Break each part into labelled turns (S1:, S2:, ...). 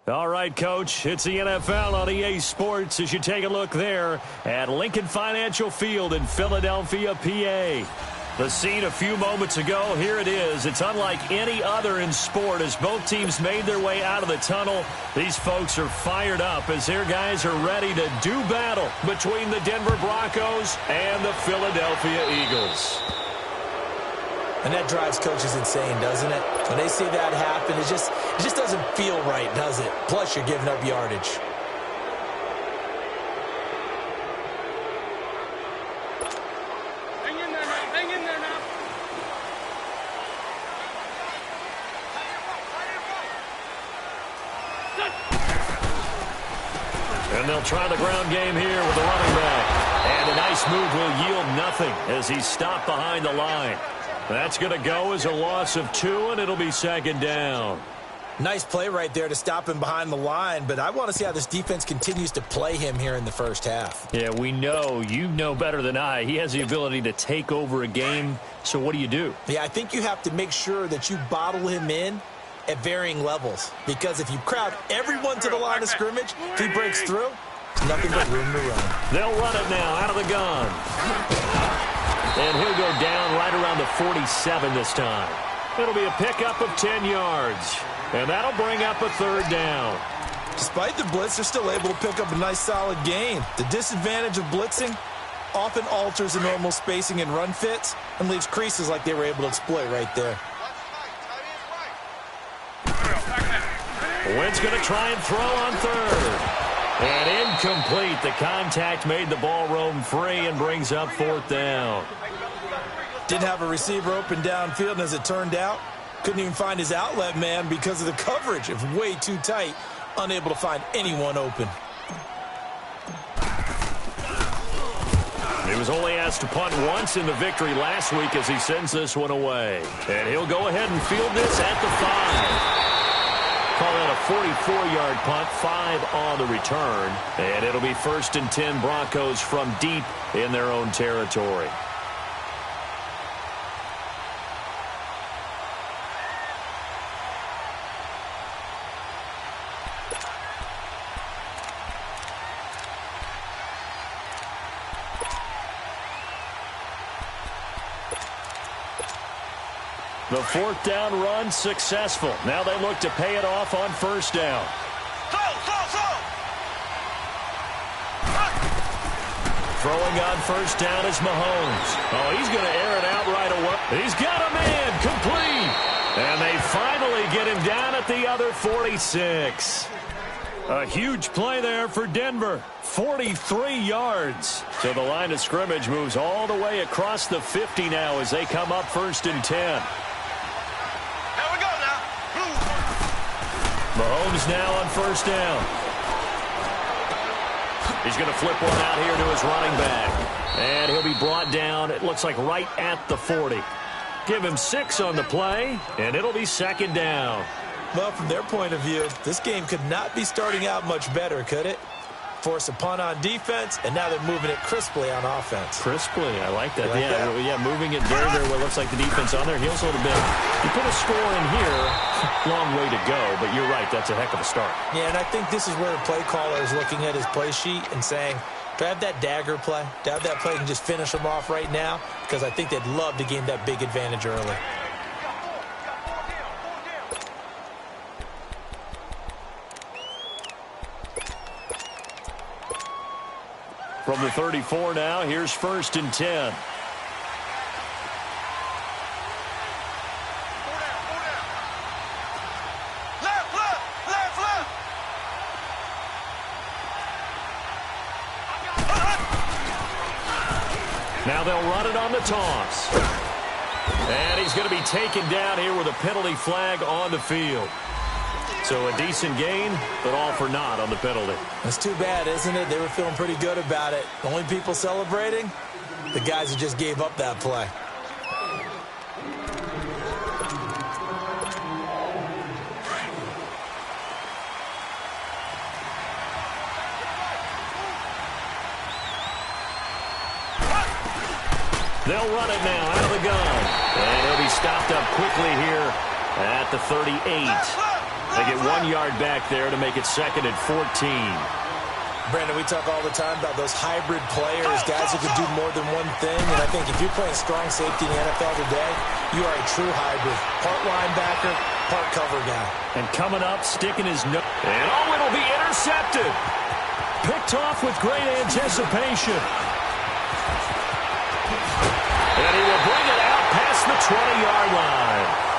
S1: All right, Coach, it's the NFL on EA Sports as you take a look there at Lincoln Financial Field in Philadelphia, PA. The scene a few moments ago, here it is. It's unlike any other in sport as both teams made their way out of the tunnel. These folks are fired up as their guys are ready to do battle between the Denver Broncos and the Philadelphia Eagles.
S2: And that drives coaches insane, doesn't it? When they see that happen, it just doesn't feel right, does it? Plus, you're giving up yardage.
S3: Hang in there now. Hang in there now.
S1: And they'll try the ground game here with the running back. And a nice move will yield nothing as he's stopped behind the line. That's going to go as a loss of 2, and it'll be second down.
S2: Nice play right there to stop him behind the line, but I want to see how this defense continues to play him here in the first half.
S1: Yeah, we know. You know better than I. He has the ability to take over a game, so what do?
S2: Yeah, I think you have to make sure that you bottle him in at varying levels, because if you crowd everyone to the line of scrimmage, if he breaks through, nothing but room to run.
S1: They'll run it now out of the gun. And he'll go down right around the 47 this time. It'll be a pickup of 10 yards. And that'll bring up a third down.
S2: Despite the blitz, they're still able to pick up a nice solid gain. The disadvantage of blitzing often alters the normal spacing and run fits and leaves creases like they were able to exploit right there.
S1: Wynn's going to try and throw on third. And incomplete. The contact made the ball roam free and brings up fourth down.
S2: Didn't have a receiver open downfield, and as it turned out, couldn't even find his outlet man because of the coverage. It was way too tight, unable to find anyone open.
S1: He was only asked to punt once in the victory last week as he sends this one away. And he'll go ahead and field this at the 5. Call that a 44-yard punt, 5 on the return. And it'll be 1st and 10 Broncos from deep in their own territory. The fourth down run successful. Now they look to pay it off on first down. Throwing on first down is Mahomes. Oh, he's going to air it out right away. He's got a man complete. And they finally get him down at the other 46. A huge play there for Denver. 43 yards. So the line of scrimmage moves all the way across the 50 now as they come up 1st and 10. Mahomes now on first down. He's going to flip one out here to his running back. And he'll be brought down, it looks like right at the 40. Give him 6 on the play, and it'll be second down.
S2: Well, from their point of view, this game could not be starting out much better, could it? Force a punt on defense, and now they're moving it crisply on offense.
S1: Crisply, I like that. Yeah, moving it very, very well. Looks like the defense on their heels a little bit. You put a score in here, long way to go, but you're right, that's a heck of a start.
S2: Yeah, and I think this is where the play caller is looking at his play sheet and saying, do I have that dagger play? Do I have that play and just finish them off right now? Because I think they'd love to gain that big advantage early.
S1: From the 34 now, here's 1st and 10. Now they'll run it on the toss. And he's going to be taken down here with a penalty flag on the field. So a decent gain, but all for naught on the penalty.
S2: That's too bad, isn't it? They were feeling pretty good about it. The only people celebrating, the guys who just gave up that play.
S1: They'll run it now out of the gun. And he'll be stopped up quickly here at the 38. They get 1 yard back there to make it 2nd and 14.
S2: Brandon, we talk all the time about those hybrid players, guys who can do more than one thing. And I think if you're playing strong safety in the NFL today, you are a true hybrid. Part linebacker, part cover guy.
S1: And coming up, sticking his nose. And it'll be intercepted. Picked off with great anticipation. And he will bring it out past the 20-yard line.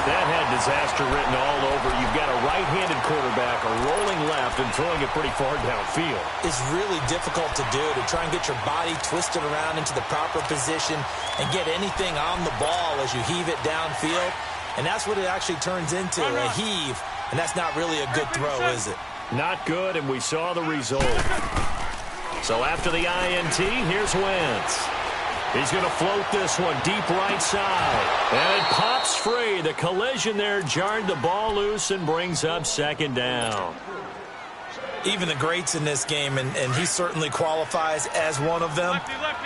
S1: That had disaster written all over. You've got a right-handed quarterback, a rolling left, and throwing it pretty far downfield.
S2: It's really difficult to do, to try and get your body twisted around into the proper position and get anything on the ball as you heave it downfield. And that's what it actually turns into, a heave. And that's not really a good throw, is it?
S1: Not good, and we saw the result. So after the INT, here's Wentz. He's going to float this one deep right side. And it pops free. The collision there jarred the ball loose and brings up 2nd down.
S2: Even the greats in this game, and he certainly qualifies as one of them,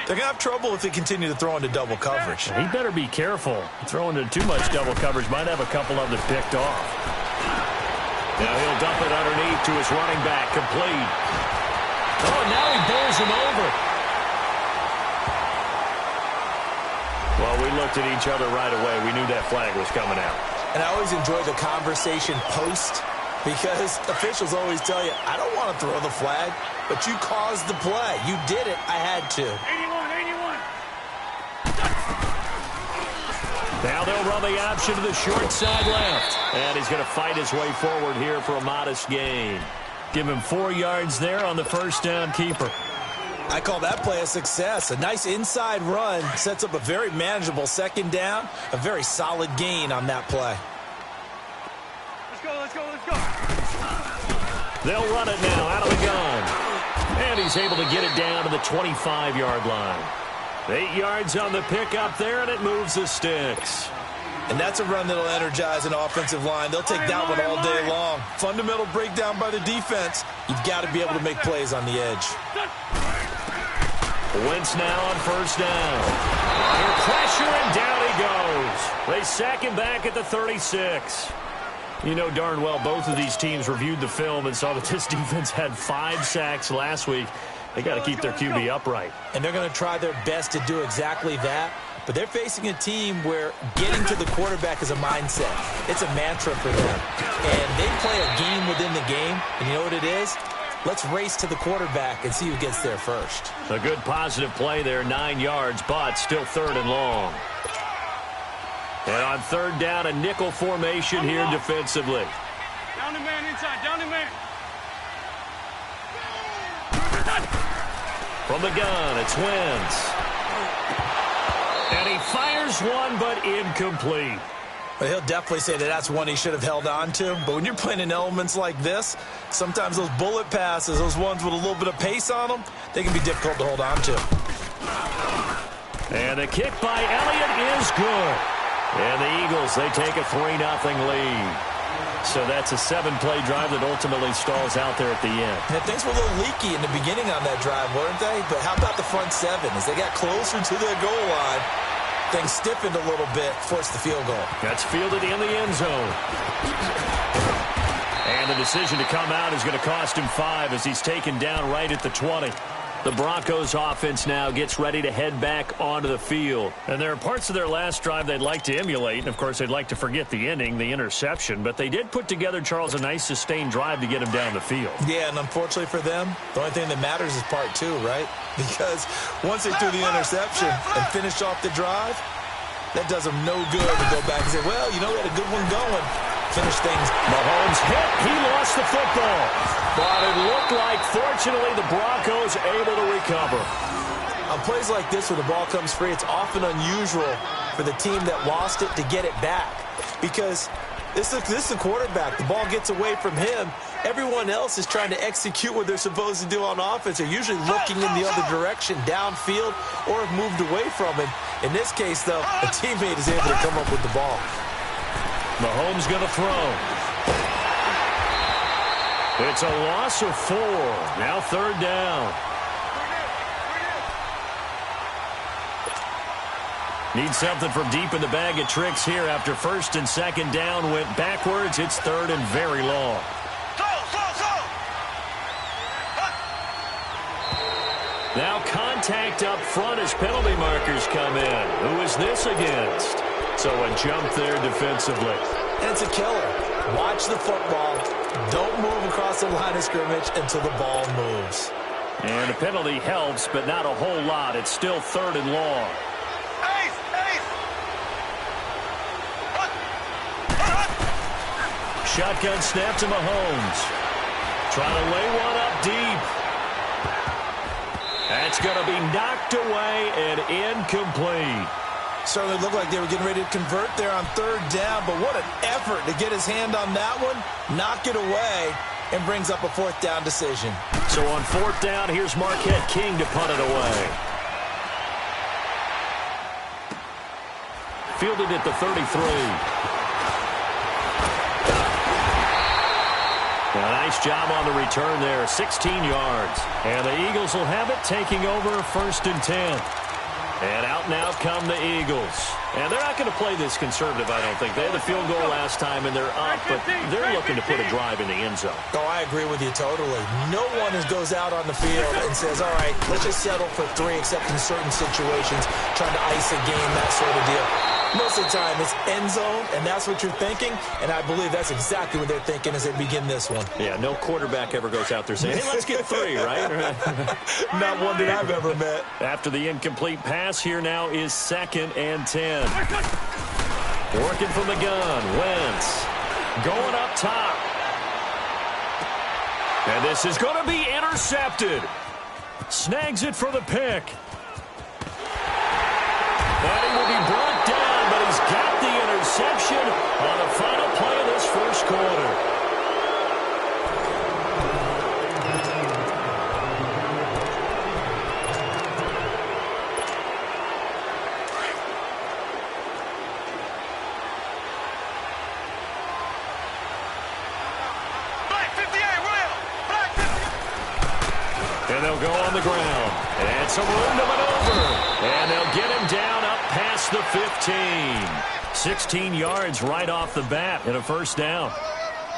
S2: they're going to have trouble if they continue to throw into double coverage.
S1: He better be careful. Throwing into too much double coverage might have a couple of them picked off. Now he'll dump it underneath to his running back, complete. Oh, now he bowls him over. Well, we looked at each other right away. We knew that flag was coming out.
S2: And I always enjoy the conversation post, because officials always tell you, I don't want to throw the flag, but you caused the play. You did it. I had to.
S1: 81. Now they'll run the option to the short side left. And he's going to fight his way forward here for a modest gain. Give him 4 yards there on the first down keeper.
S2: I call that play a success. A nice inside run sets up a very manageable 2nd down. A very solid gain on that play.
S3: Let's go.
S1: They'll run it now out of the gun. And he's able to get it down to the 25-yard line. 8 yards on the pickup there, and it moves the sticks.
S2: And that's a run that'll energize an offensive line. They'll take that one all day long. Fundamental breakdown by the defense. You've got to be able to make plays on the edge.
S1: Wentz now on first down. Under pressure, and down he goes. They sack him back at the 36. You know darn well both of these teams reviewed the film and saw that this defense had 5 sacks last week. They got to keep their QB upright.
S2: And they're going to try their best to do exactly that. But they're facing a team where getting to the quarterback is a mindset. It's a mantra for them. And they play a game within the game. And you know what it is? Let's race to the quarterback and see who gets there first.
S1: A good positive play there, 9 yards, but still 3rd and long. And on 3rd down, a nickel formation here defensively.
S3: Down the man inside, down the man.
S1: From the gun, it's Wentz. And he fires one, but incomplete.
S2: But he'll definitely say that that's one he should have held on to. But when you're playing in elements like this, sometimes those bullet passes, those ones with a little bit of pace on them, they can be difficult to hold on to.
S1: And the kick by Elliott is good. And the Eagles, they take a 3-0 lead. So that's a 7-play drive that ultimately stalls out there at the end.
S2: And things were a little leaky in the beginning on that drive, weren't they? But how about the front 7? As they got closer to their goal line, things stiffened a little bit, forced the field goal.
S1: That's fielded in the end zone. And the decision to come out is going to cost him 5 as he's taken down right at the 20. The Broncos offense now gets ready to head back onto the field. And there are parts of their last drive they'd like to emulate. And, of course, they'd like to forget the ending, the interception. But they did put together, Charles, a nice sustained drive to get him down the field.
S2: Yeah, and unfortunately for them, the only thing that matters is part 2, right? Because once they threw the interception and finished off the drive, that does them no good to go back and say, well, you know, we had a good one going. Finish things.
S1: Mahomes hit. He lost the football. But it looked like, fortunately, the Broncos able to recover.
S2: On plays like this where the ball comes free, it's often unusual for the team that lost it to get it back. Because this is the quarterback. The ball gets away from him. Everyone else is trying to execute what they're supposed to do on offense. They're usually looking in the other direction, downfield, or have moved away from it. In this case, though, a teammate is able to come up with the ball.
S1: Mahomes going to throw. It's a loss of 4. Now 3rd down. Need something from deep in the bag of tricks here after first and second down went backwards. It's third and very long. Now contact up front as penalty markers come in. Who is this against? So a jump there defensively.
S2: And it's a killer. Watch the football. Don't move across the line of scrimmage until the ball moves.
S1: And the penalty helps, but not a whole lot. It's still third and long. Shotgun snap to Mahomes. Trying to lay one up deep. That's going to be knocked away and incomplete.
S2: Certainly looked like they were getting ready to convert there on third down, but what an effort to get his hand on that one, knock it away, and brings up a fourth down decision.
S1: So on fourth down, here's Marquette King to punt it away. Fielded at the 33. A nice job on the return there, 16 yards. And the Eagles will have it, taking over first and 10. And out now come the Eagles. And they're not going to play this conservative, I don't think. They had the field goal last time, and they're up, but they're looking to put a drive in the end zone.
S2: Oh, I agree with you totally. No one goes out on the field and says, all right, let's just settle for 3, except in certain situations, trying to ice a game, that sort of deal. Most of the time, it's end zone, and that's what you're thinking, and I believe that's exactly what they're thinking as they begin this one.
S1: Yeah, no quarterback ever goes out there saying, hey, let's get 3, right?
S2: Not one that I've ever met.
S1: After the incomplete pass, here now is second and 10. Working from the gun, Wentz going up top. And this is going to be intercepted. Snags it for the pick. And he will be brought down, but he's got the interception on the final play of this first quarter. And they'll go on the ground. And some room to maneuver. And they'll get him down up past the 15. 16 yards right off the bat and a first down.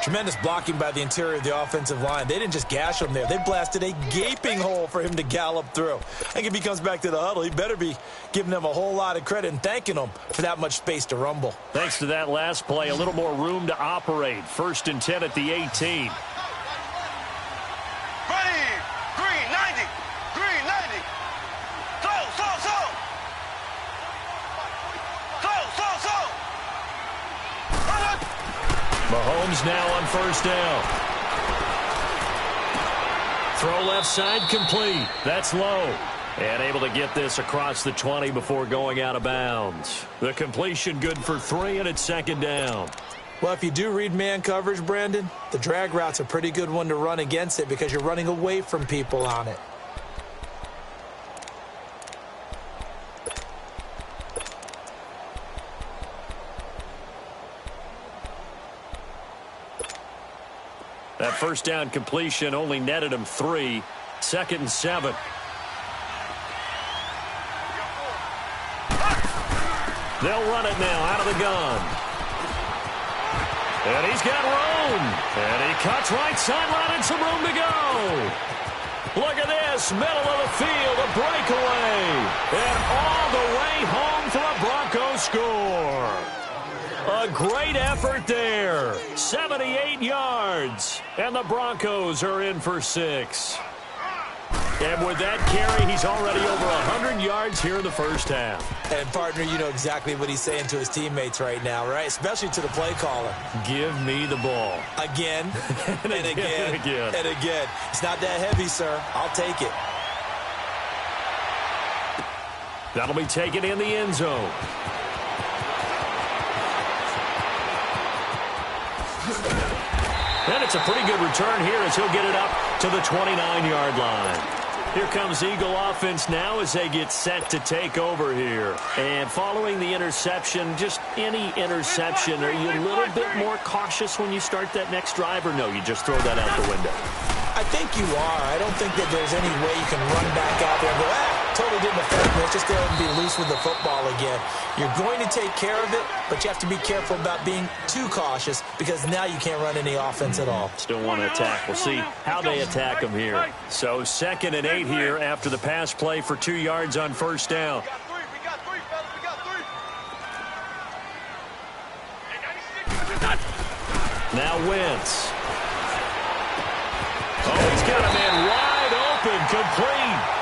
S2: Tremendous blocking by the interior of the offensive line. They didn't just gash him there. They blasted a gaping hole for him to gallop through. I think if he comes back to the huddle, he better be giving them a whole lot of credit and thanking them for that much space to rumble.
S1: Thanks to that last play, a little more room to operate. First and 10 at the 18. Mahomes now on first down. Throw left side complete. That's low. And able to get this across the 20 before going out of bounds. The completion good for 3, and it's second down.
S2: Well, if you do read man coverage, Brandon, the drag route's a pretty good one to run against it because you're running away from people on it.
S1: That first down completion only netted him 3. Second and 7. They'll run it now out of the gun. And he's got room. And he cuts right sideline and some room to go. Look at this. Middle of the field, a breakaway. And all the way home for a Broncos score. A great effort there. 78 yards. And the Broncos are in for 6. And with that carry, he's already over 100 yards here in the first half.
S2: And, partner, you know exactly what he's saying to his teammates right now, right? Especially to the play caller.
S1: Give me the ball.
S2: Again, and again, and again. It's not that heavy, sir. I'll take it.
S1: That'll be taken in the end zone. And it's a pretty good return here as he'll get it up to the 29-yard line. Here comes Eagle offense now as they get set to take over here. And following the interception, just any interception, are you a little bit more cautious when you start that next drive, or no, you just throw that out the window?
S2: I think you are. I don't think that there's any way you can run back out there and go, totally didn't affect me. It's just there to be loose with the football again. You're going to take care of it, but you have to be careful about being too cautious because now you can't run any offense at all.
S1: Still want to attack. We'll see how they attack them here. So 2nd and 8 here after the pass play for 2 yards on first down. Now Wentz. Oh, he's got a man wide open, complete.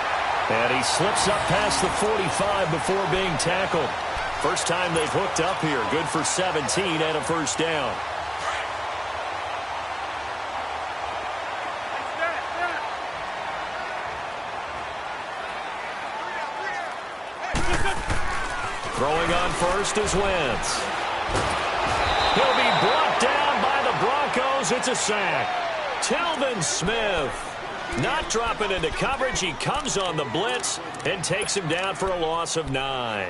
S1: And he slips up past the 45 before being tackled. First time they've hooked up here. Good for 17 and a first down. Throwing on first is Wentz. He'll be brought down by the Broncos. It's a sack. Telvin Smith not dropping into coverage. He comes on the blitz and takes him down for a loss of 9.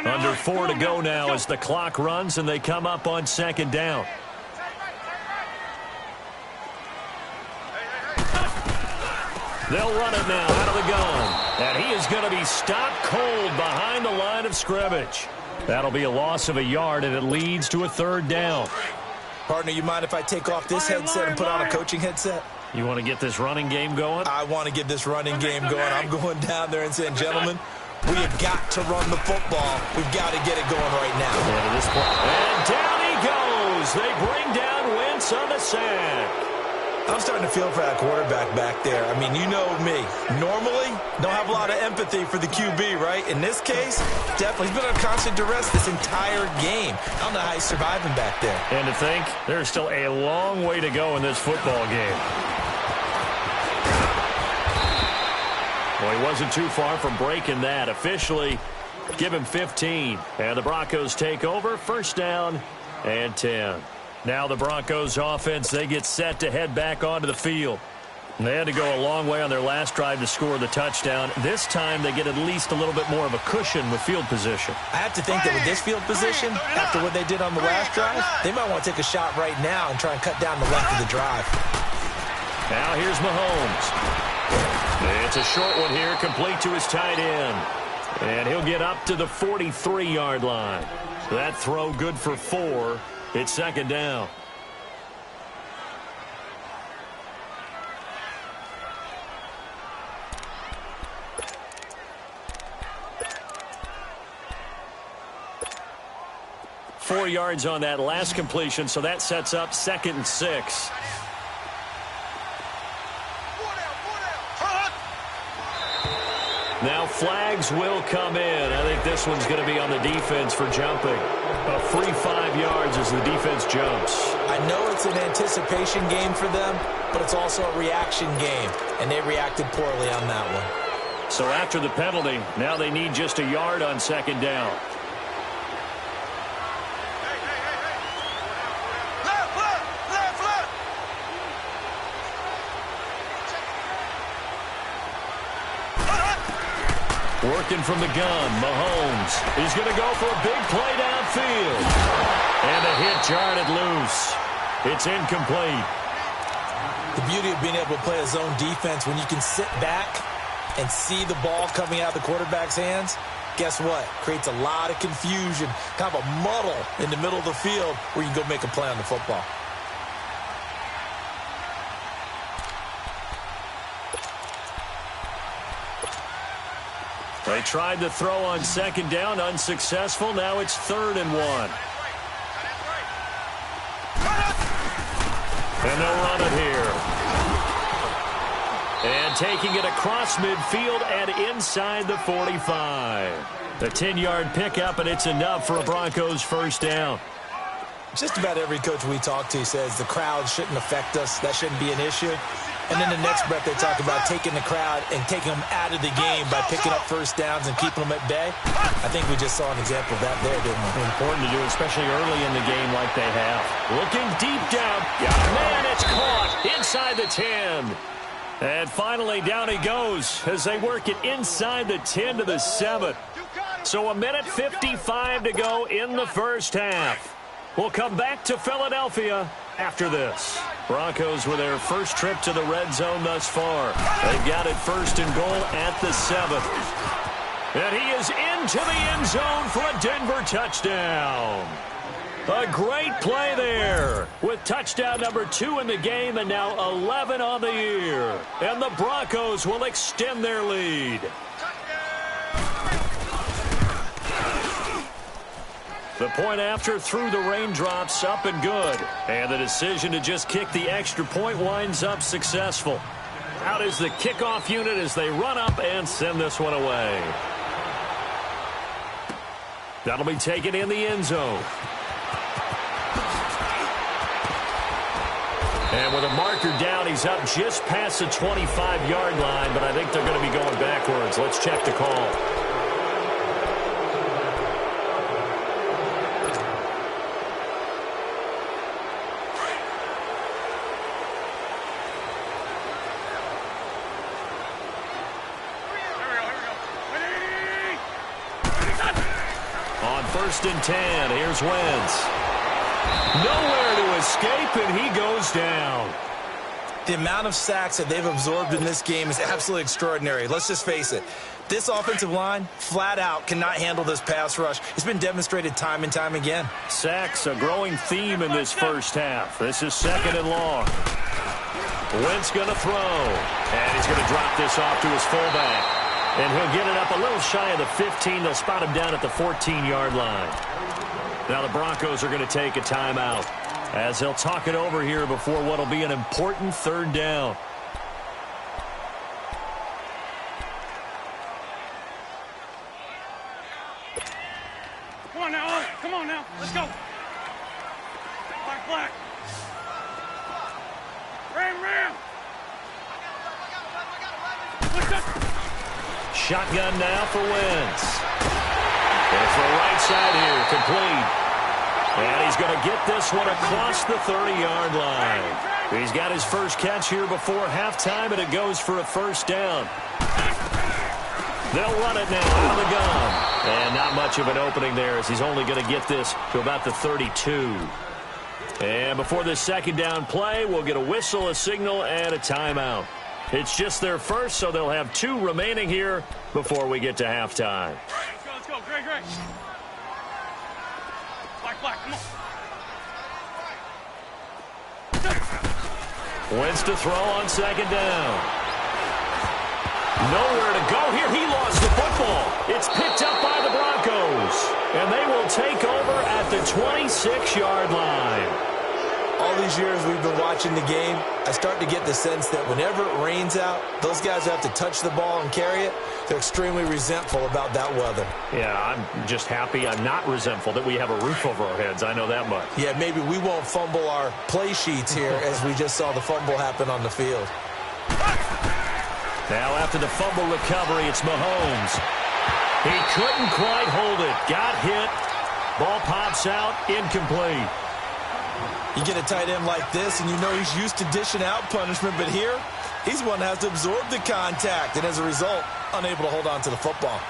S1: Under 4 to go now as the clock runs and they come up on 2nd down. They'll run it now out of the gun. And he is going to be stopped cold behind the line of scrimmage. That'll be a loss of a yard, and it leads to a 3rd down.
S2: Partner, you mind if I take off this headset and put on a coaching headset?
S1: You want to get this running game going?
S2: I want to get this running game going. I'm going down there and saying, gentlemen, we have got to run the football. We've got to get it going right now.
S1: Yeah, to this point. And down he goes. They bring down Wentz on the sack.
S2: I'm starting to feel for that quarterback back there. I mean, you know me. Normally, don't have a lot of empathy for the QB, right? In this case, definitely. He's been under constant duress this entire game. I don't know how he's surviving back there.
S1: And to think, there's still a long way to go in this football game. Well, he wasn't too far from breaking that. Officially, give him 15. And the Broncos take over. First down and 10. Now the Broncos offense, they get set to head back onto the field. They had to go a long way on their last drive to score the touchdown. This time they get at least a little bit more of a cushion with field position.
S2: I have to think that with this field position, after what they did on the last drive, they might want to take a shot right now and try and cut down the length of the drive.
S1: Now here's Mahomes. It's a short one here, complete to his tight end. And he'll get up to the 43-yard line. That throw good for 4. It's 2nd down. Four yards on that last completion, so that sets up 2nd and 6. Now flags will come in. I think this one's going to be on the defense for jumping. A free 5 yards as the defense jumps.
S2: I know it's an anticipation game for them, but it's also a reaction game, and they reacted poorly on that one.
S1: So after the penalty, now they need just a yard on 2nd down. Working from the gun, Mahomes. He's going to go for a big play downfield. And a hit jarred it loose. It's incomplete.
S2: The beauty of being able to play a zone defense when you can sit back and see the ball coming out of the quarterback's hands, guess what? Creates a lot of confusion, kind of a muddle in the middle of the field where you can go make a play on the football.
S1: They tried to throw on 2nd down, unsuccessful. Now it's 3rd and 1. And they'll run it here. And taking it across midfield and inside the 45. The 10-yard pickup, and it's enough for a Broncos first down.
S2: Just about every coach we talk to says the crowd shouldn't affect us. That shouldn't be an issue. And then the next breath they talk about taking the crowd and taking them out of the game by picking up first downs and keeping them at bay. I think we just saw an example of that there, didn't we?
S1: Important to do, especially early in the game like they have. Looking deep down. Yeah, man, it's caught inside the 10. And finally, down he goes as they work it inside the 10 to the 7. So 1:55 to go in the first half. We'll come back to Philadelphia After this, Broncos with their first trip to the red zone thus far. They've got it 1st and goal at the 7th. And he is into the end zone for a Denver touchdown. A great play there with touchdown number 2 in the game and now 11 on the year. And the Broncos will extend their lead. The point after through the raindrops, up and good. And the decision to just kick the extra point winds up successful. Out is the kickoff unit as they run up and send this one away. That'll be taken in the end zone. And with a marker down, he's up just past the 25-yard line, but I think they're going to be going backwards. Let's check the call. On 1st and 10, here's Wentz. Nowhere to escape, and he goes down.
S2: The amount of sacks that they've absorbed in this game is absolutely extraordinary. Let's just face it. This offensive line, flat out, cannot handle this pass rush. It's been demonstrated time and time again.
S1: Sacks, a growing theme in this first half. This is 2nd and long. Wentz going to throw. And he's going to drop this off to his fullback. And he'll get it up a little shy of the 15. They'll spot him down at the 14-yard line. Now the Broncos are going to take a timeout as they'll talk it over here before what will be an important 3rd down.
S3: Come on now, come on now, let's go. Black. Ram.
S1: Shotgun now for Wentz. It's the right side here, complete. And he's going to get this one across the 30-yard line. He's got his first catch here before halftime, and it goes for a 1st down. They'll run it now out of the gun. And not much of an opening there as he's only going to get this to about the 32. And before this 2nd down play, we'll get a whistle, a signal, and a timeout. It's just their first, so they'll have 2 remaining here before we get to halftime.
S3: Let's go. Great. Black, come on.
S1: Wentz to throw on 2nd down. Nowhere to go here. He lost the football. It's picked up by the Broncos. And they will take over at the 26-yard line.
S2: All these years we've been watching the game, I start to get the sense that whenever it rains out, those guys who have to touch the ball and carry it, they're extremely resentful about that weather.
S1: Yeah, I'm just happy I'm not resentful that we have a roof over our heads. I know that much.
S2: Yeah, maybe we won't fumble our play sheets here as we just saw the fumble happen on the field.
S1: Now after the fumble recovery, it's Mahomes. He couldn't quite hold it. Got hit. Ball pops out. Incomplete.
S2: You get a tight end like this, and you know he's used to dishing out punishment, but here, he's one that has to absorb the contact, and as a result, unable to hold on to the football.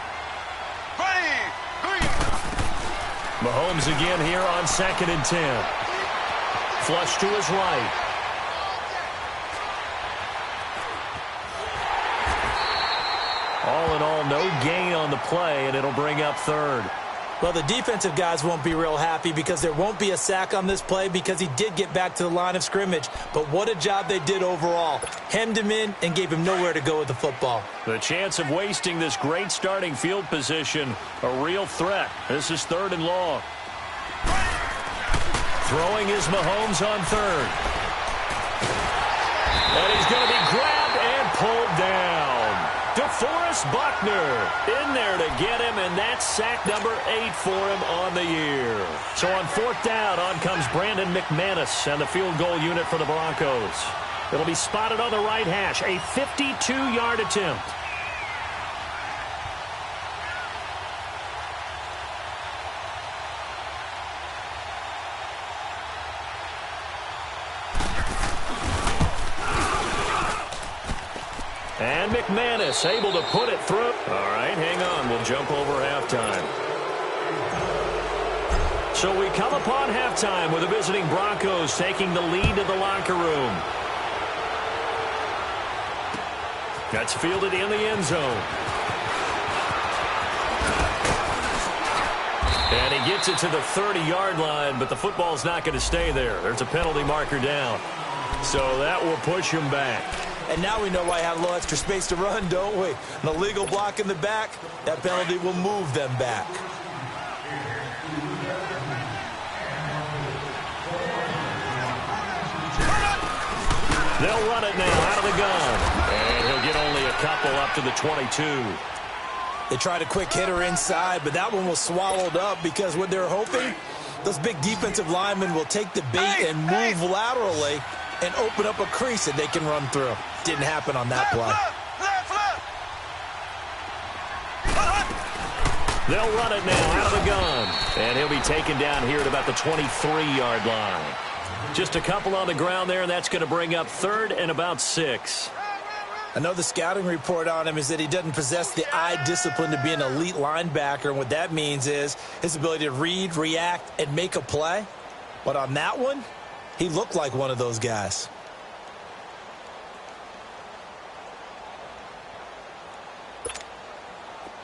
S1: Mahomes again here on 2nd and 10. Flush to his right. All in all, no gain on the play, and it'll bring up 3rd.
S2: Well, the defensive guys won't be real happy because there won't be a sack on this play because he did get back to the line of scrimmage. But what a job they did overall. Hemmed him in and gave him nowhere to go with the football.
S1: The chance of wasting this great starting field position, a real threat. This is 3rd and long. Throwing is Mahomes on 3rd. And he's going to be grabbed and pulled down. DeForest Buckner in there to get him, and that's sack number 8 for him on the year. So on 4th down, on comes Brandon McManus and the field goal unit for the Broncos. It'll be spotted on the right hash, a 52-yard attempt. And McManus able to put it through. All right, hang on. We'll jump over halftime. So we come upon halftime with the visiting Broncos taking the lead to the locker room. That's fielded in the end zone. And he gets it to the 30-yard line, but the football's not going to stay there. There's a penalty marker down. So that will push him back.
S2: And now we know why I had a little extra space to run, don't we? An illegal block in the back, that penalty will move them back.
S1: They'll run it now out of the gun. And he'll get only a couple up to the 22.
S2: They tried a quick hitter inside, but that one was swallowed up because what they're hoping, those big defensive linemen will take the bait and move laterally and open up a crease that they can run through. Didn't happen on that play.
S1: They'll run it now out of the gun. And he'll be taken down here at about the 23-yard line. Just a couple on the ground there, and that's going to bring up 3rd and about 6.
S2: I know the scouting report on him is that he doesn't possess the eye discipline to be an elite linebacker. And what that means is his ability to read, react, and make a play. But on that one, he looked like one of those guys.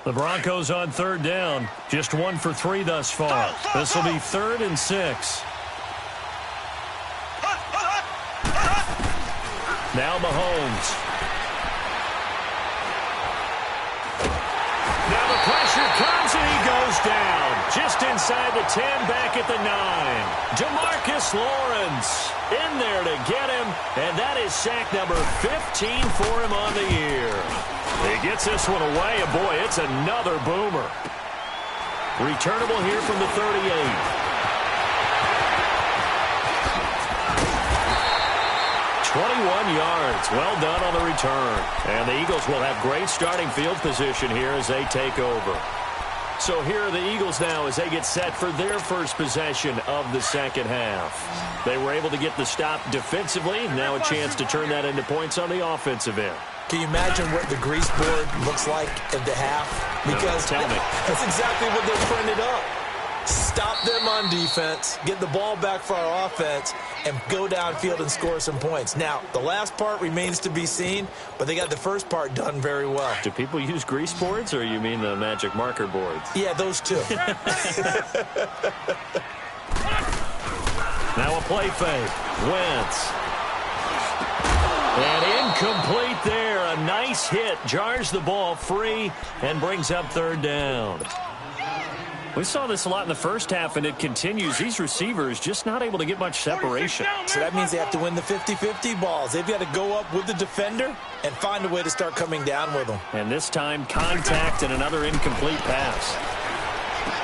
S1: The Broncos on 3rd down. Just 1 for 3 thus far. This will be 3rd and 6. Now Mahomes. Now the pressure comes and he goes down. Just inside the 10, back at the 9. DeMarcus Lawrence in there to get him. And that is sack number 15 for him on the year. He gets this one away, and boy, it's another boomer. Returnable here from the 38. 21 yards. Well done on the return. And the Eagles will have great starting field position here as they take over. So here are the Eagles now as they get set for their first possession of the second half. They were able to get the stop defensively. Now a chance to turn that into points on the offensive end.
S2: Can you imagine what the grease board looks like at the half? Because
S1: no, tell me.
S2: That's exactly what they printed up. Stop them on defense, get the ball back for our offense, and go downfield and score some points. Now, the last part remains to be seen, but they got the first part done very well.
S1: Do people use grease boards, or you mean the magic marker boards?
S2: Yeah, those two.
S1: Now a play fake. Wentz. And incomplete there. A nice hit. Jars the ball free and brings up 3rd down. We saw this a lot in the first half, and it continues. These receivers just not able to get much separation.
S2: So that means they have to win the 50-50 balls. They've got to go up with the defender and find a way to start coming down with them.
S1: And this time, contact and another incomplete pass.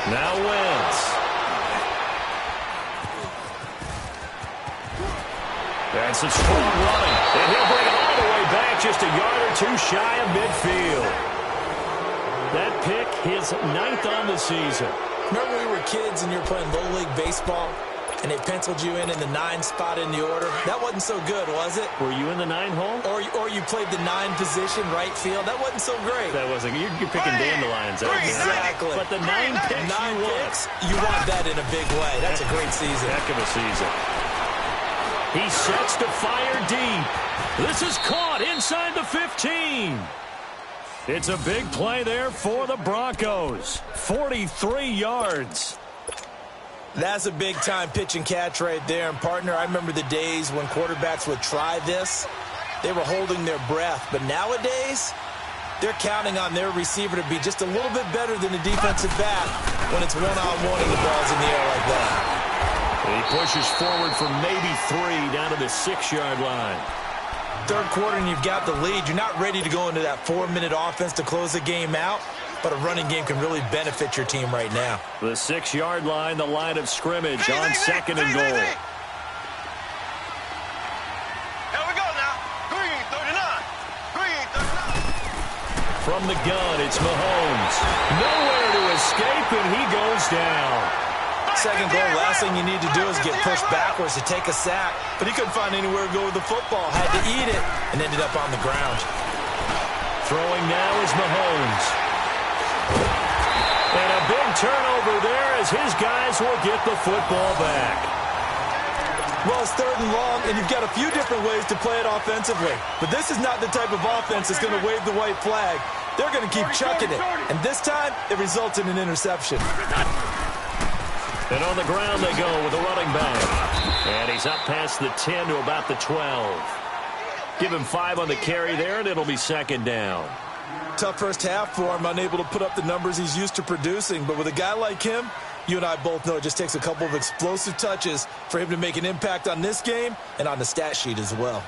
S1: Now Wentz. That's some strong running. And he'll bring it all the way back, just a yard or 2 shy of midfield. That pick, his 9th on the season.
S2: Remember we were kids and you were playing Little League baseball and they penciled you in the 9 spot in the order? That wasn't so good, was it?
S1: Were you in the 9 hole?
S2: Or you played the 9 position, right field? That wasn't so great.
S1: That wasn't. You're picking dandelions.
S2: Exactly.
S1: But the 9 picks,
S2: 9 picks, you want that in a big way. That's a great season.
S1: Heck of a season. He sets to fire deep. This is caught inside the 15. It's a big play there for the Broncos. 43 yards.
S2: That's a big-time pitch and catch right there. And, partner, I remember the days when quarterbacks would try this. They were holding their breath. But nowadays, they're counting on their receiver to be just a little bit better than the defensive back when it's one-on-one and the ball's in the air like that.
S1: And he pushes forward for maybe 3 down to the 6-yard line.
S2: Third quarter and you've got the lead. You're not ready to go into that 4-minute offense to close the game out, but a running game can really benefit your team right now.
S1: The 6-yard line, the line of scrimmage on 2nd and goal.
S3: Here we go now. Green 39. Green 39.
S1: From the gun, it's Mahomes. Nowhere to escape, and he goes down.
S2: Second goal, last thing you need to do is get pushed backwards to take a sack. But he couldn't find anywhere to go with the football. Had to eat it and ended up on the ground.
S1: Throwing now is Mahomes. And a big turnover there as his guys will get the football back.
S2: Well, it's 3rd and long, and you've got a few different ways to play it offensively. But this is not the type of offense that's going to wave the white flag. They're going to keep chucking it. And this time, it results in an interception.
S1: And on the ground they go with a running back. And he's up past the 10 to about the 12. Give him 5 on the carry there, and it'll be 2nd down.
S2: Tough first half for him, unable to put up the numbers he's used to producing. But with a guy like him, you and I both know it just takes a couple of explosive touches for him to make an impact on this game and on the stat sheet as well.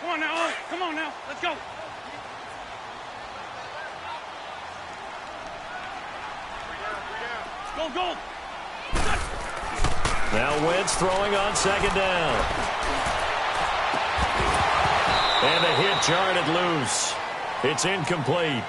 S3: Come on now, come on now, let's go. Go, go.
S1: Now Wentz throwing on 2nd down. And the hit jarred loose. It's incomplete.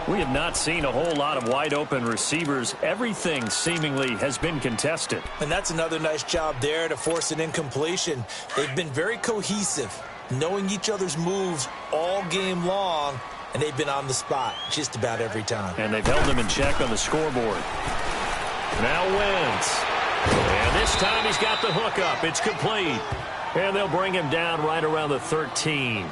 S1: We have not seen a whole lot of wide open receivers. Everything seemingly has been contested.
S2: And that's another nice job there to force an incompletion. They've been very cohesive, knowing each other's moves all game long, and they've been on the spot just about every time.
S1: And they've held him in check on the scoreboard. Now Wentz. And this time he's got the hook up. It's complete. And they'll bring him down right around the 13.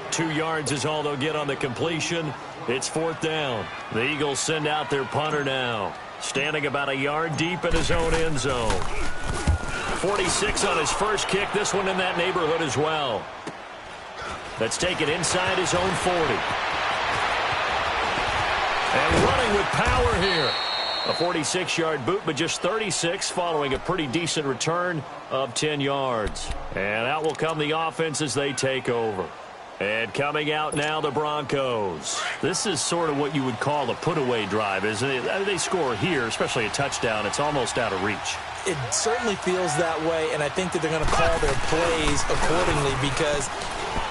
S1: 2 yards is all they'll get on the completion. It's 4th down. The Eagles send out their punter now. Standing about a yard deep in his own end zone. 46 on his first kick. This one in that neighborhood as well. That's taken inside his own 40. And running with power here. A 46-yard boot, but just 36 following a pretty decent return of 10 yards. And out will come the offense as they take over. And coming out now, the Broncos. This is sort of what you would call a put-away drive, isn't it? They score here, especially a touchdown. It's almost out of reach.
S2: It certainly feels that way, and I think that they're going to call their plays accordingly because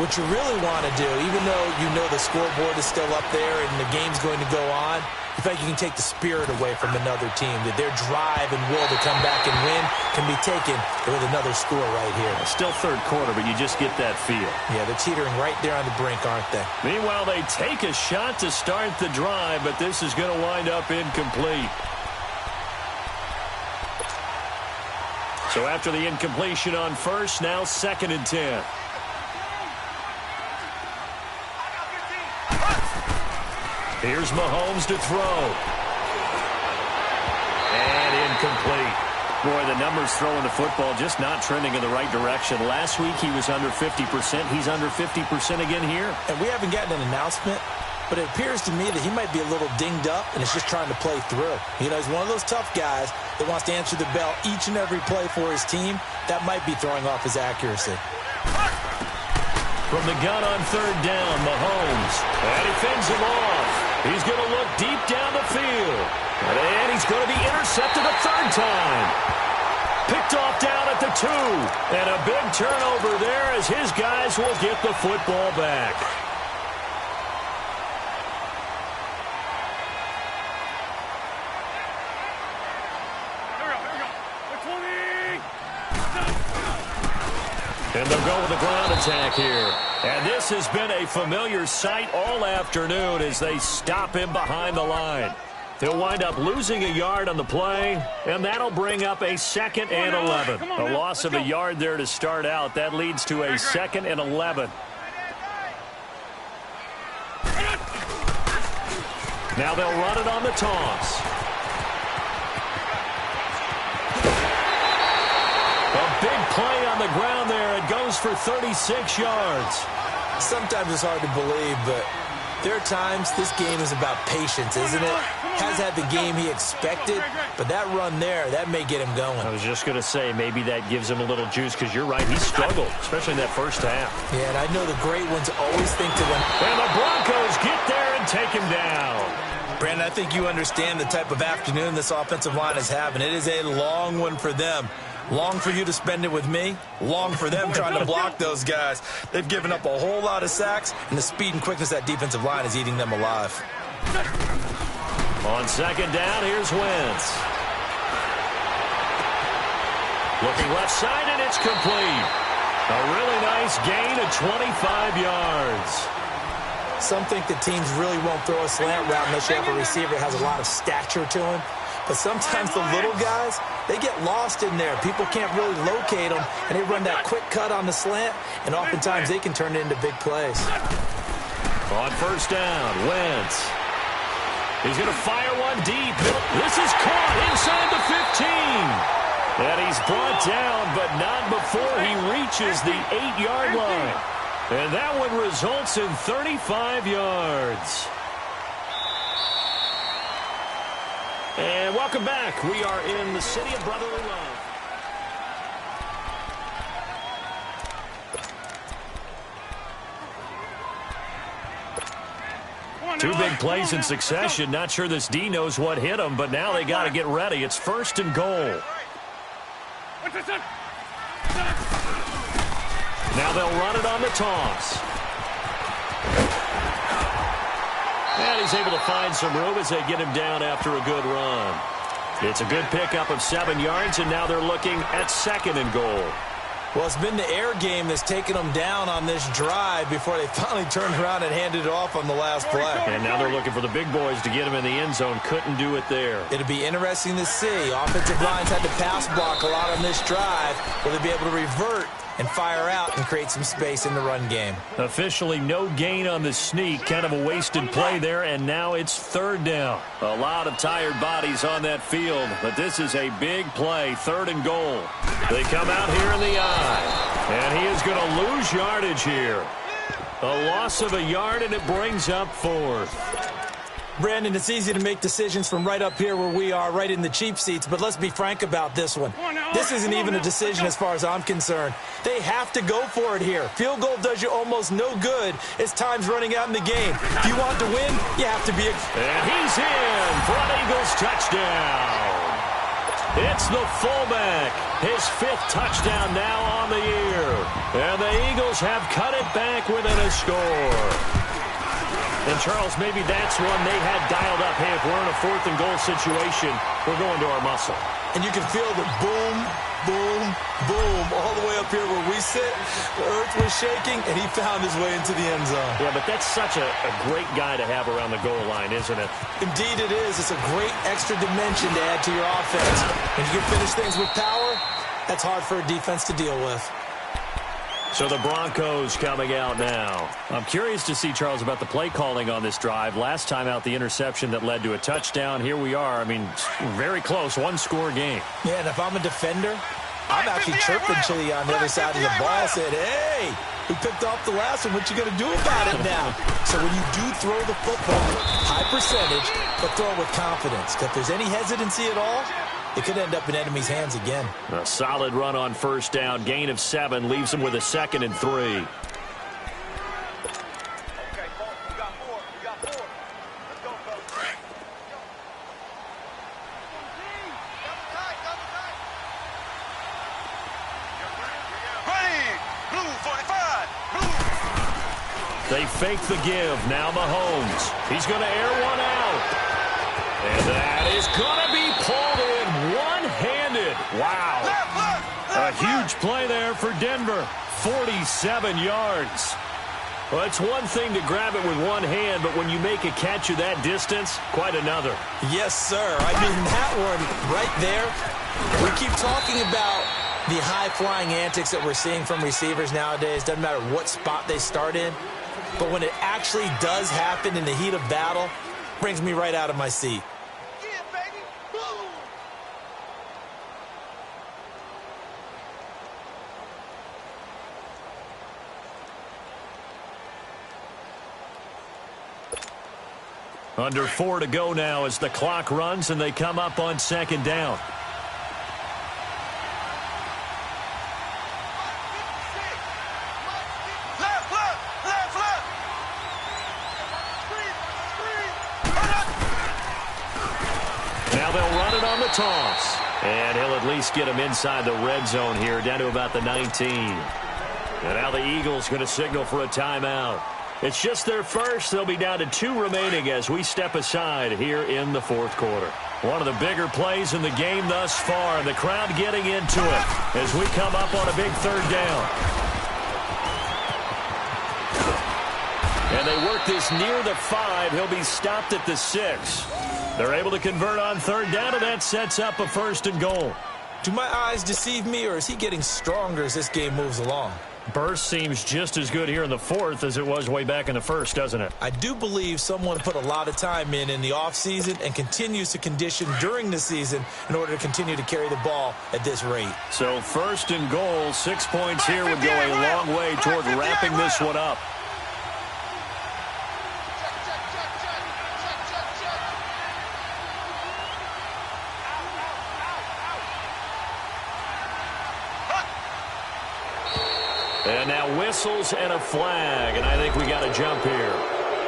S2: what you really want to do, even though you know the scoreboard is still up there and the game's going to go on, in fact, you can take the spirit away from another team, that their drive and will to come back and win can be taken with another score right here.
S1: Still 3rd quarter, but you just get that feel.
S2: Yeah, they're teetering right there on the brink, aren't they?
S1: Meanwhile, they take a shot to start the drive, but this is going to wind up incomplete. So after the incompletion on first, now 2nd and 10. Here's Mahomes to throw. And incomplete. Boy, the numbers throwing the football just not trending in the right direction. Last week he was under 50%. He's under 50% again here.
S2: And we haven't gotten an announcement, but it appears to me that he might be a little dinged up and is just trying to play through. You know, he's one of those tough guys that wants to answer the bell each and every play for his team. That might be throwing off his accuracy.
S1: From the gun on 3rd down, Mahomes. And he fends him off. He's going to look deep down the field. And he's going to be intercepted a 3rd time. Picked off down at the 2. And a big turnover there as his guys will get the football back. And they'll go with the ground attack here. And this has been a familiar sight all afternoon as they stop him behind the line. They'll wind up losing a yard on the play, and that'll bring up a 2nd and 11. A loss of a yard there to start out. That leads to a 2nd and 11. Now they'll run it on the toss. A big play on the ground there. It goes for 36 yards.
S2: Sometimes it's hard to believe, but there are times this game is about patience, isn't it? Has had the game he expected, but that run there, that may get him going.
S1: I was just going to say, maybe that gives him a little juice, because you're right, he struggled, especially in that first half.
S2: Yeah, and I know the great ones always think to win.
S1: And the Broncos get there and take him down.
S2: Brandon, I think you understand the type of afternoon this offensive line is having. It is a long one for them. Long for you to spend it with me. Long for them trying to block those guys. They've given up a whole lot of sacks, and the speed and quickness of that defensive line is eating them alive.
S1: On 2nd down, here's Wentz. Looking left side, and it's complete. A really nice gain of 25 yards.
S2: Some think that teams really won't throw a slant route unless you have a receiver that has a lot of stature to him. But sometimes the little guys, they get lost in there. People can't really locate them, and they run that quick cut on the slant, and oftentimes they can turn it into big plays.
S1: On first down, Wentz. He's going to fire one deep. This is caught inside the 15. And he's brought down, but not before he reaches the 8-yard line. And that one results in 35 yards. And welcome back. We are in the city of brotherly love. Two big plays in succession. Not sure this D knows what hit him, but now they got to get ready. It's first and goal. Now they'll run it on the toss. And he's able to find some room as they get him down after a good run. It's a good pickup of 7 yards, and now they're looking at second and goal.
S2: Well, it's been the air game that's taken them down on this drive before they finally turned around and handed it off on the last play.
S1: And now they're looking for the big boys to get him in the end zone. Couldn't do it there.
S2: It'll be interesting to see. Offensive lines had to pass block a lot on this drive. Will they be able to revert and fire out and create some space in the run game?
S1: Officially no gain on the sneak. Kind of a wasted play there, and now it's third down. A lot of tired bodies on that field, but this is a big play. Third and goal. They come out here in the eye, and he is going to lose yardage here. A loss of a yard, and it brings up fourth.
S2: Brandon, it's easy to make decisions from right up here where we are, right in the cheap seats, but let's be frank about this one. This isn't even a decision as far as I'm concerned. They have to go for it here. Field goal does you almost no good as time's running out in the game. If you want to win, you have to be
S1: And he's in for an Eagles touchdown. It's the fullback. His 5th touchdown now on the year. And the Eagles have cut it back within a score. And, Charles, maybe that's one they had dialed up. Hey, if we're in a 4th and goal situation, we're going to our muscle.
S2: And you can feel the boom, boom, boom all the way up here where we sit. The earth was shaking, and he found his way into the end zone.
S1: Yeah, but that's such a great guy to have around the goal line, isn't it?
S2: Indeed it is. It's a great extra dimension to add to your offense. When you can finish things with power, that's hard for a defense to deal with.
S1: So the Broncos coming out now. I'm curious to see, Charles, about the play calling on this drive. Last time out, the interception that led to a touchdown. Here we are. I mean, very close, one-score game.
S2: Yeah, and if I'm a defender, I'm actually chirping Chili on the other side of the ball, saying, hey, we picked off the last one. What you going to do about it now? So when you do throw the football, high percentage, but throw it with confidence. If there's any hesitancy at all, it could end up in enemy's hands again.
S1: A solid run on first down. Gain of 7 leaves them with a 2nd and 3.
S3: Okay, we got 4. Let's go, folks. Ready! Blue 45! Blue!
S1: They fake the give. Now Mahomes. He's going to air one out. And that is going to be pulled in one-handed. Wow. A huge play there for Denver. 47 yards. Well, it's one thing to grab it with one hand, but when you make a catch of that distance, quite another.
S2: Yes, sir. I mean, that one right there, we keep talking about the high-flying antics that we're seeing from receivers nowadays. Doesn't matter what spot they start in. But when it actually does happen in the heat of battle, brings me right out of my seat.
S1: Under 4 to go now as the clock runs and they come up on 2nd down. Now they'll run it on the toss. And he'll at least get him inside the red zone here, down to about the 19. And now the Eagles going to signal for a timeout. It's just their first. They'll be down to 2 remaining as we step aside here in the 4th quarter. One of the bigger plays in the game thus far, and the crowd getting into it as we come up on a big 3rd down. And And they work this near the 5. He'll be stopped at the 6. They're able to convert on third down, and that sets up a first and goal.
S2: Do my eyes deceive me, or is he getting stronger as this game moves along?
S1: Burst seems just as good here in the 4th as it was way back in the 1st, doesn't it?
S2: I do believe someone put a lot of time in the offseason and continues to condition during the season in order to continue to carry the ball at this rate.
S1: So first and goal, 6 points here would go a long way toward wrapping this one up. And now whistles and a flag, and I think we got a jump here.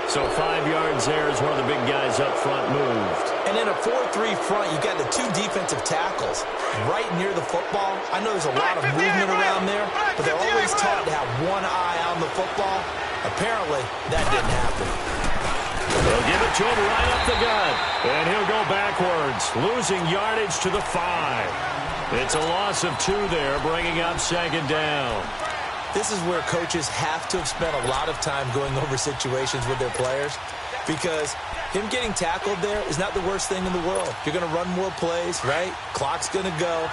S1: So 5 yards there as one of the big guys up front moved.
S2: And in a 4-3 front, you got the 2 defensive tackles right near the football. I know there's a lot of movement around there, but they're always taught to have one eye on the football. Apparently, that didn't happen.
S1: They'll give it to him right up the gut, and he'll go backwards, losing yardage to the 5. It's a loss of 2 there, bringing up second down.
S2: This is where coaches have to have spent a lot of time going over situations with their players, because him getting tackled there is not the worst thing in the world. You're going to run more plays, right? Clock's going to go.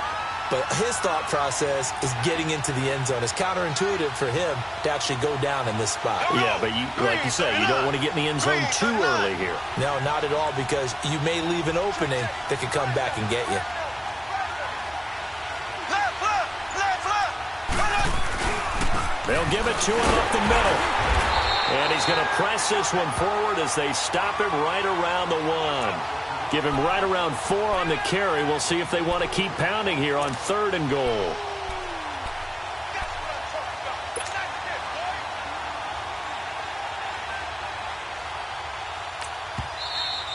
S2: But his thought process is getting into the end zone. It's counterintuitive for him to actually go down in this spot.
S1: Yeah, but like you said, you don't want to get in the end zone too early here.
S2: No, not at all, because you may leave an opening that could come back and get you.
S1: They'll give it to him up the middle. And he's going to press this one forward as they stop him right around the 1. Give him right around 4 on the carry. We'll see if they want to keep pounding here on third and goal.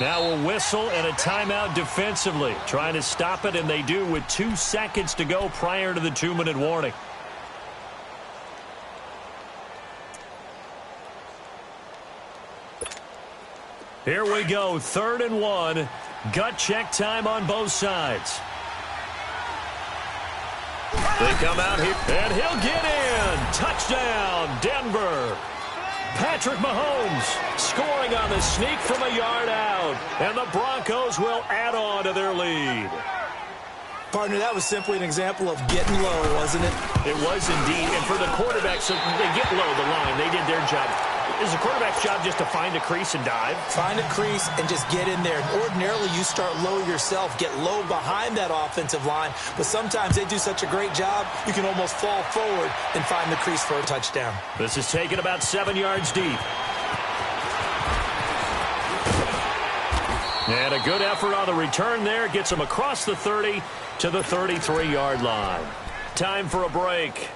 S1: Now a whistle and a timeout defensively. Trying to stop it, and they do with 2 seconds to go prior to the 2-minute warning. Here we go, third and 1. Gut check time on both sides. They come out here, and he'll get in. Touchdown, Denver. Patrick Mahomes scoring on the sneak from a yard out. And the Broncos will add on to their lead.
S2: Partner, that was simply an example of getting low, wasn't it?
S1: It was indeed. And for the quarterbacks, so they get low the line. They did their job. Is the quarterback's job just to find a crease and dive?
S2: Find a crease and just get in there. And ordinarily, you start low yourself, get low behind that offensive line. But sometimes they do such a great job, you can almost fall forward and find the crease for a touchdown.
S1: This is taken about 7 yards deep. And a good effort on the return there. Gets him across the 30 to the 33-yard line. Time for a break.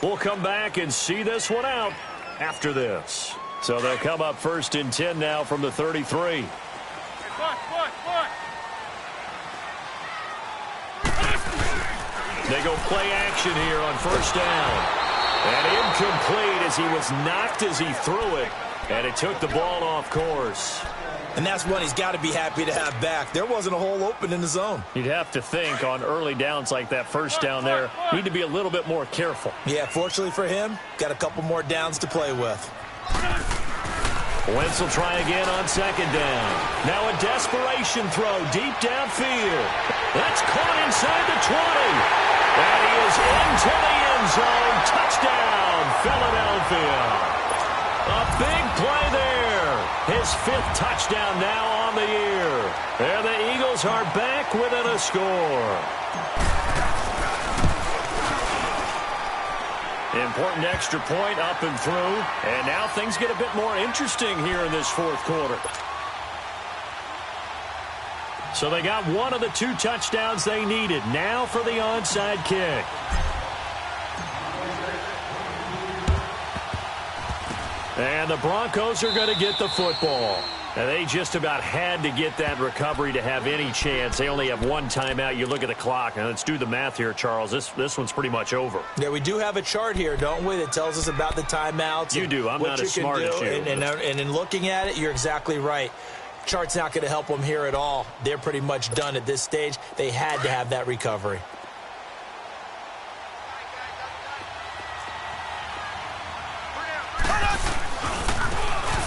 S1: We'll come back and see this one out after this. So they'll come up first and 10 now from the 33. They go play action here on first down. And incomplete as he was knocked as he threw it. And it took the ball off course.
S2: And that's one he's got to be happy to have back. There wasn't a hole open in the zone.
S1: You'd have to think on early downs like that first down there, need to be a little bit more careful.
S2: Yeah, fortunately for him, got a couple more downs to play with.
S1: Wentz will try again on second down. Now a desperation throw deep downfield. That's caught inside the 20. And he is into the end zone. Touchdown, Philadelphia. A big play there. His 5th touchdown now on the year. And the Eagles are back within a score. Important extra point up and through. And now things get a bit more interesting here in this 4th quarter. So they got one of the 2 touchdowns they needed. Now for the onside kick. And the Broncos are going to get the football. And they just about had to get that recovery to have any chance. They only have 1 timeout. You look at the clock. And let's do the math here, Charles. This one's pretty much over.
S2: Yeah, we do have a chart here, don't we, that tells us about the timeouts.
S1: You do. I'm not as smart as you.
S2: And in looking at it, you're exactly right. Chart's not going to help them here at all. They're pretty much done at this stage. They had to have that recovery.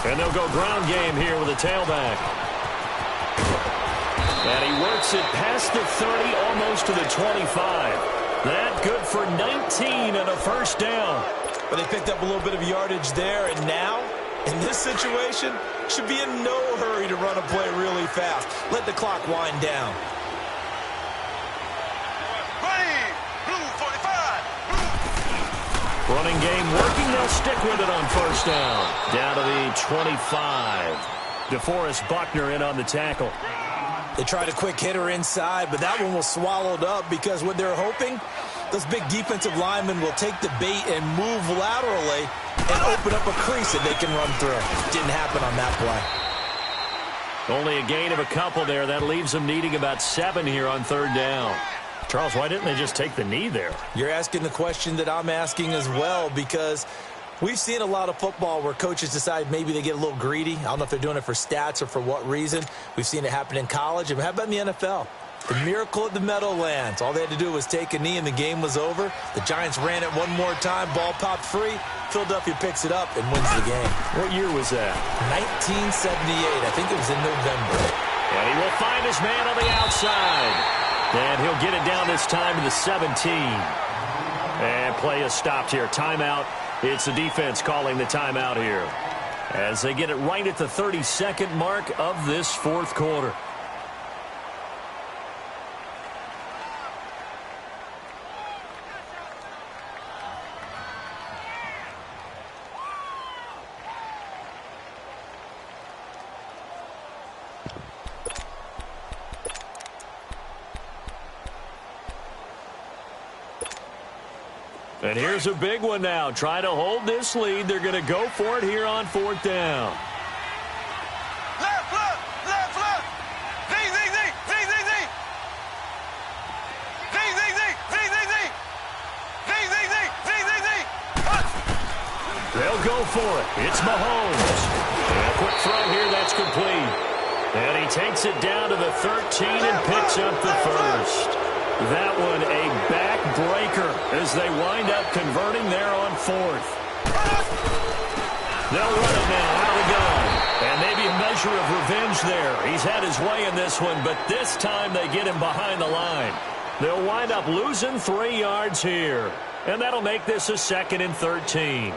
S2: And
S1: And they'll go ground game here with a tailback. And he works it past the 30, almost to the 25. That good for 19 and a first down.
S2: But they picked up a little bit of yardage there, and now, in this situation, should be in no hurry to run a play really fast. Let the clock wind down.
S1: Running game working. They'll stick with it on first down. Down to the 25. DeForest Buckner in on the tackle.
S2: They tried a quick hitter inside, but that one was swallowed up because what they're hoping, those big defensive linemen will take the bait and move laterally and open up a crease that they can run through. Didn't happen on that play.
S1: Only a gain of a couple there. That leaves them needing about 7 here on third down. Charles, why didn't they just take the knee there?
S2: You're asking the question that I'm asking as well, because we've seen a lot of football where coaches decide maybe they get a little greedy. I don't know if they're doing it for stats or for what reason. We've seen it happen in college. And how about in the NFL? The miracle at the Meadowlands. All they had to do was take a knee and the game was over. The Giants ran it one more time. Ball popped free. Philadelphia picks it up and wins the game.
S1: What year was that?
S2: 1978. I think it was in November.
S1: And he will find his man on the outside. And he'll get it down this time to the 17. And play is stopped here. Timeout. It's the defense calling the timeout here as they get it right at the 32nd mark of this fourth quarter. And here's a big one now. Trying to hold this lead. They're going to go for it here on fourth down.
S3: Left, left, left, left. Zing, zing, zing, zing, zing, zing. Zing, zing, zing, zing, zing, zing. Zing, zing, zing, zing, zing, zing.
S1: They'll go for it. It's Mahomes. And a quick throw here. That's complete. And he takes it down to the 13 and picks up the first. That one a backbreaker as they wind up converting there on fourth. They'll run it now out of the gun. And maybe a measure of revenge there. He's had his way in this one, but this time they get him behind the line. They'll wind up losing 3 yards here. And that'll make this a 2nd and 13.